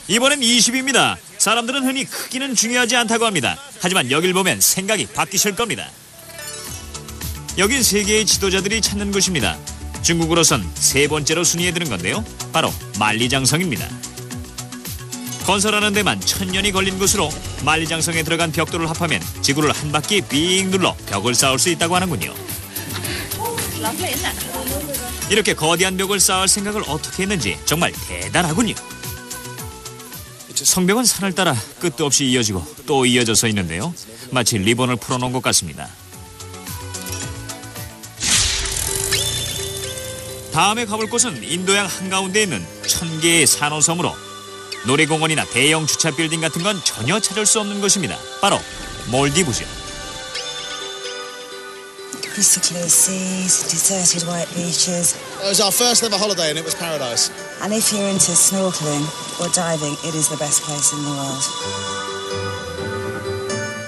이번엔 20입니다. 사람들은 흔히 크기는 중요하지 않다고 합니다. 하지만 여길 보면 생각이 바뀌실 겁니다. 여긴 세계의 지도자들이 찾는 곳입니다. 중국으로선 세 번째로 순위에 드는 건데요. 바로 만리장성입니다. 건설하는 데만 1000년이 걸린 곳으로 만리장성에 들어간 벽돌을 합하면 지구를 한 바퀴 빙 눌러 벽을 쌓을 수 있다고 하는군요. 이렇게 거대한 벽을 쌓을 생각을 어떻게 했는지 정말 대단하군요. 성벽은 산을 따라 끝도 없이 이어지고 또 이어져서 있는데요. 마치 리본을 풀어놓은 것 같습니다. 다음에 가볼 곳은 인도양 한가운데 있는 1000개의 산호섬으로 놀이공원이나 대형 주차 빌딩 같은 건 전혀 찾을 수 없는 곳입니다. 바로 몰디브죠. Crystal clear seas, deserted white beaches. It was our first ever holiday and it was paradise. And if you're into snorkeling or diving, it is the best place in the world.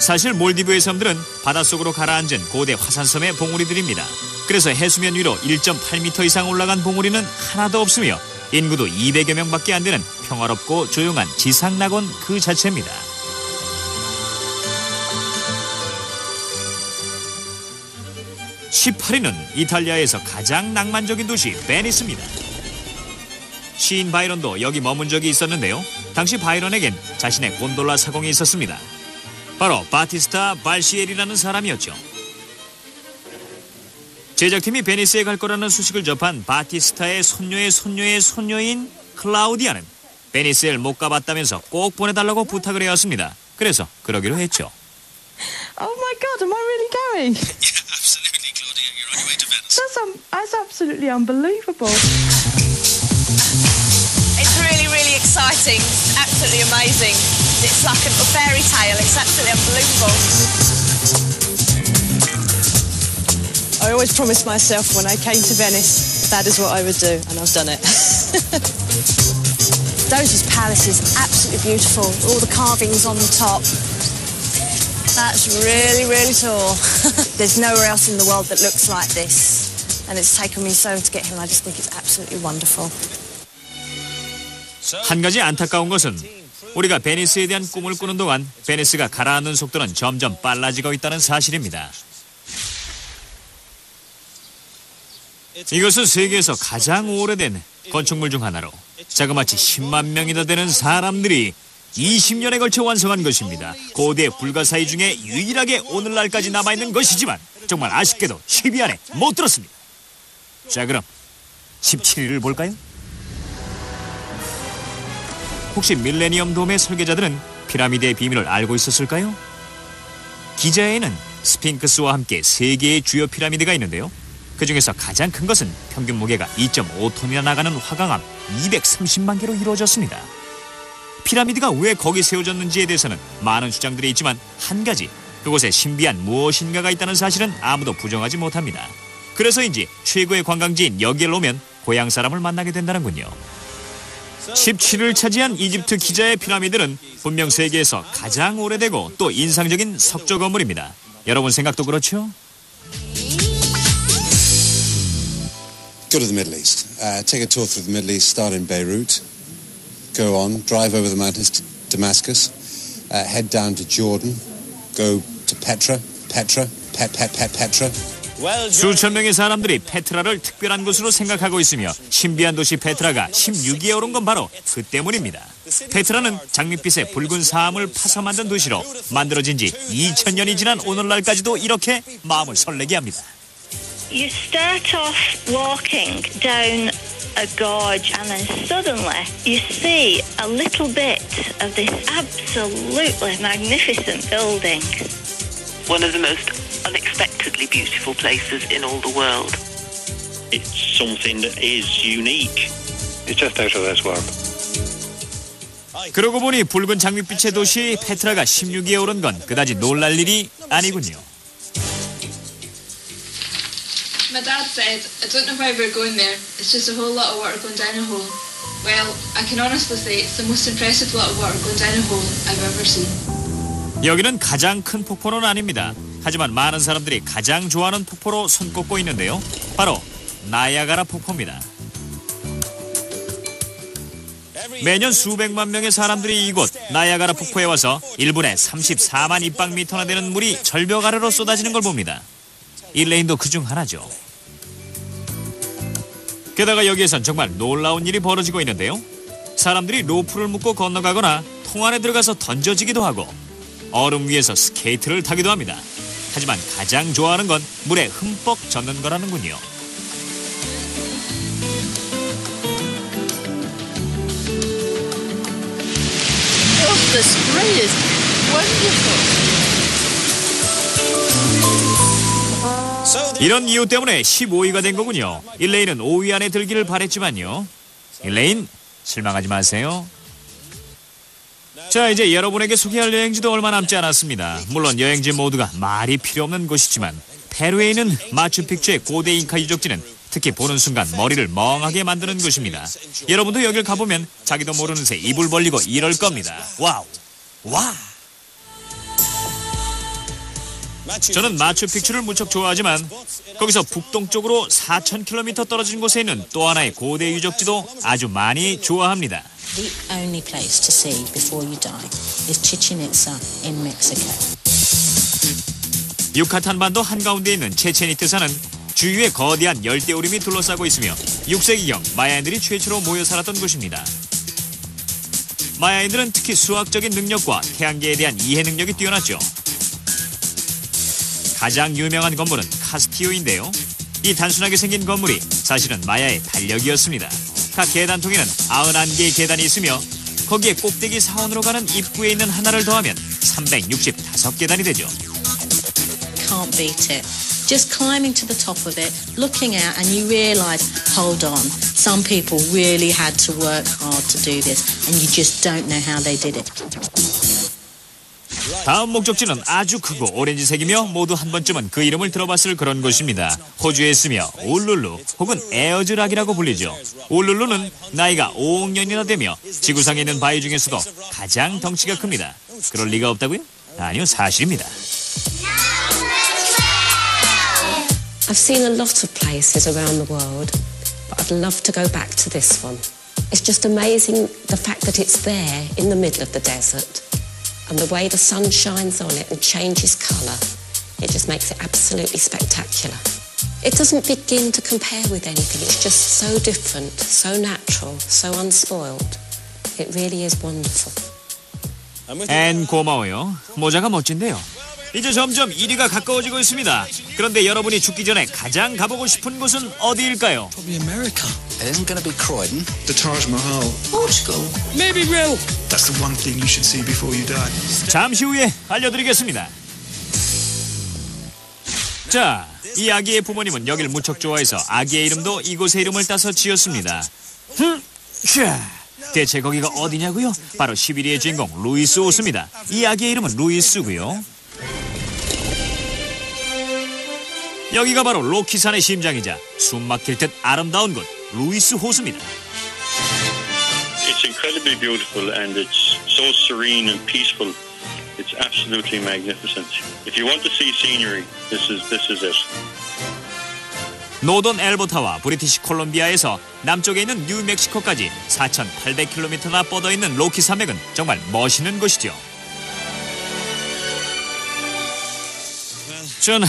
사실 몰디브의 섬들은 바닷속으로 가라앉은 고대 화산섬의 봉우리들입니다. 그래서 해수면 위로 1.8m 이상 올라간 봉우리는 하나도 없으며 인구도 200여 명밖에 안 되는 평화롭고 조용한 지상낙원 그 자체입니다. (18위는) 이탈리아에서 가장 낭만적인 도시 베니스입니다. 시인 바이런도 여기 머문 적이 있었는데요. 당시 바이런에겐 자신의 곤돌라 사공이 있었습니다. 바로 바티스타 발시엘이라는 사람이었죠. 제작팀이 베니스에 갈 거라는 소식을 접한 바티스타의 손녀의 손녀의 손녀인 클라우디아는 베니스에 못 가봤다면서 꼭 보내달라고 부탁을 해왔습니다. 그래서 그러기로 했죠. Oh my God, am I really going? Yeah, absolutely, Claudia. You're on your way to Venice. That's absolutely unbelievable. It's really, really exciting. It's absolutely amazing. It's like a fairy tale. It's absolutely unbelievable. I always promised myself when I came to Venice, that is what I would do, and I've done it. Doge's Palace is absolutely beautiful. All the carvings on the top. That's really, really tall. There's nowhere else in the world that looks like this. And it's taken me so long to get here, and I just think it's absolutely wonderful. 한 가지 안타까운 것은 우리가 베니스에 대한 꿈을 꾸는 동안 베니스가 가라앉는 속도는 점점 빨라지고 있다는 사실입니다. 이것은 세계에서 가장 오래된 건축물 중 하나로 자그마치 10만 명이나 되는 사람들이 20년에 걸쳐 완성한 것입니다. 고대 불가사의 중에 유일하게 오늘날까지 남아있는 것이지만 정말 아쉽게도 10위 안에 못 들었습니다. 자, 그럼 17위를 볼까요? 혹시 밀레니엄 돔의 설계자들은 피라미드의 비밀을 알고 있었을까요? 기자에는 스핑크스와 함께 3개의 주요 피라미드가 있는데요. 그 중에서 가장 큰 것은 평균 무게가 2.5톤이나 나가는 화강암 230만 개로 이루어졌습니다. 피라미드가 왜 거기 세워졌는지에 대해서는 많은 주장들이 있지만 한 가지, 그곳에 신비한 무엇인가가 있다는 사실은 아무도 부정하지 못합니다. 그래서인지 최고의 관광지인 여기에 오면 고향 사람을 만나게 된다는군요. 17위를 차지한 이집트 기자의 피라미드는 분명 세계에서 가장 오래되고 또 인상적인 석조 건물입니다. 여러분 생각도 그렇죠? Go to the Middle East. Take a tour through the Middle East. Start in Beirut. Go on. Drive over the mountains to Damascus. Head down to Jordan. Go to Petra. 수천 명의 사람들이 페트라를 특별한 곳으로 생각하고 있으며 신비한 도시 페트라가 16위에 오른 건 바로 그 때문입니다. 페트라는 장밋빛의 붉은 사암을 파서 만든 도시로 만들어진 지 2000년이 지난 오늘날까지도 이렇게 마음을 설레게 합니다. You start off walking down a gorge and then suddenly you see a little bit of this absolutely magnificent building. One of the most unexpectedly beautiful places in all the world. It's something that is unique. It's just out of this world. 그러고 보니 붉은 장밋빛의 도시 페트라가 16위에 오른 건 그다지 놀랄 일이 아니군요. My dad said, I don't know why we're going there. It's just a whole lot of water going down a hole. Well, I can honestly say it's the most impressive lot of water going down a hole I've ever seen. 여기는 가장 큰 폭포는 아닙니다. 하지만 많은 사람들이 가장 좋아하는 폭포로 손꼽고 있는데요. 바로 나이아가라 폭포입니다. 매년 수백만 명의 사람들이 이곳 나이아가라 폭포에 와서 1분에 34만 입방미터나 되는 물이 절벽 아래로 쏟아지는 걸 봅니다. 일레인도 그중 하나죠. 게다가 여기에선 정말 놀라운 일이 벌어지고 있는데요. 사람들이 로프를 묶고 건너가거나 통 안에 들어가서 던져지기도 하고 얼음 위에서 스케이트를 타기도 합니다. 하지만 가장 좋아하는 건 물에 흠뻑 젖는 거라는군요. The spray is wonderful. 이런 이유 때문에 15위가 된 거군요. 일레인은 5위 안에 들기를 바랬지만요. 일레인, 실망하지 마세요. 자, 이제 여러분에게 소개할 여행지도 얼마 남지 않았습니다. 물론 여행지 모두가 말이 필요 없는 곳이지만 페루에 있는 마추픽추의 고대 잉카 유적지는 특히 보는 순간 머리를 멍하게 만드는 곳입니다. 여러분도 여길 가보면 자기도 모르는 새 입을 벌리고 이럴 겁니다. 와우! 와! 저는 마추픽추를 무척 좋아하지만 거기서 북동쪽으로 4,000km 떨어진 곳에 있는 또 하나의 고대 유적지도 아주 많이 좋아합니다. The only place to see before you die is Chichen Itza in Mexico. 유카탄 반도 한가운데 있는 체첸이트사는 주위에 거대한 열대우림이 둘러싸고 있으며 6세기경 마야인들이 최초로 모여 살았던 곳입니다. 마야인들은 특히 수학적인 능력과 태양계에 대한 이해 능력이 뛰어났죠. 가장 유명한 건물은 카스티오인데요. 이 단순하게 생긴 건물이 사실은 마야의 달력이었습니다. 각 계단통에는 91개의 계단이 있으며 거기에 꼭대기 사원으로 가는 입구에 있는 하나를 더하면 365계단이 되죠. Can't beat it. Just climbing to the top of it, looking out, and you realise, hold on, some people really had to work hard to do this, and you just don't know how they did it. 다음 목적지는 아주 크고 오렌지색이며 모두 한 번쯤은 그 이름을 들어봤을 그런 곳입니다. 호주에 있으며 울룰루 혹은 에어즈락이라고 불리죠. 울룰루는 나이가 5억 년이나 되며 지구상에 있는 바위 중에서도 가장 덩치가 큽니다. 그럴 리가 없다고요? 아니요, 사실입니다. I've seen a lot of places around the world, but I'd love to go back to this one. It's just amazing the fact that it's there in the middle of the desert. And the way the sun shines on it and changes colour, it just makes it absolutely spectacular. It doesn't begin to compare with anything. It's just so different, so natural, so unspoiled. It really is wonderful. 앤 고마워요. 모자가 멋진데요. 이제 점점 1위가 가까워지고 있습니다. 그런데 여러분이 죽기 전에 가장 가보고 싶은 곳은 어디일까요? Probably America. It isn't going to be Croydon. The Taj Mahal. Portugal. Maybe Rio. That's the one thing you should see before you die. 잠시 후에 알려드리겠습니다. 자, 이 아기의 부모님은 여길 무척 좋아해서 아기의 이름도 이곳의 이름을 따서 지었습니다. 대체 거기가 어디냐고요? 바로 11위의 주인공 루이스 호수입니다. 이 아기의 이름은 루이스고요. 여기가 바로 로키산의 심장이자 숨막힐 듯 아름다운 곳 루이스 호수입니다. It's incredibly beautiful and it's so serene and peaceful. It's absolutely magnificent. If you want to see scenery, this is it. 노던 엘버타와 브리티시 콜롬비아에서 남쪽에 있는 뉴멕시코까지 4,800km나 뻗어있는 로키 산맥은 정말 멋있는 곳이죠. 전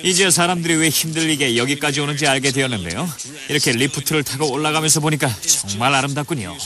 이제 사람들이 왜 힘들게 여기까지 오는지 알게 되었는데요. 이렇게 리프트를 타고 올라가면서 보니까 정말 아름답군요.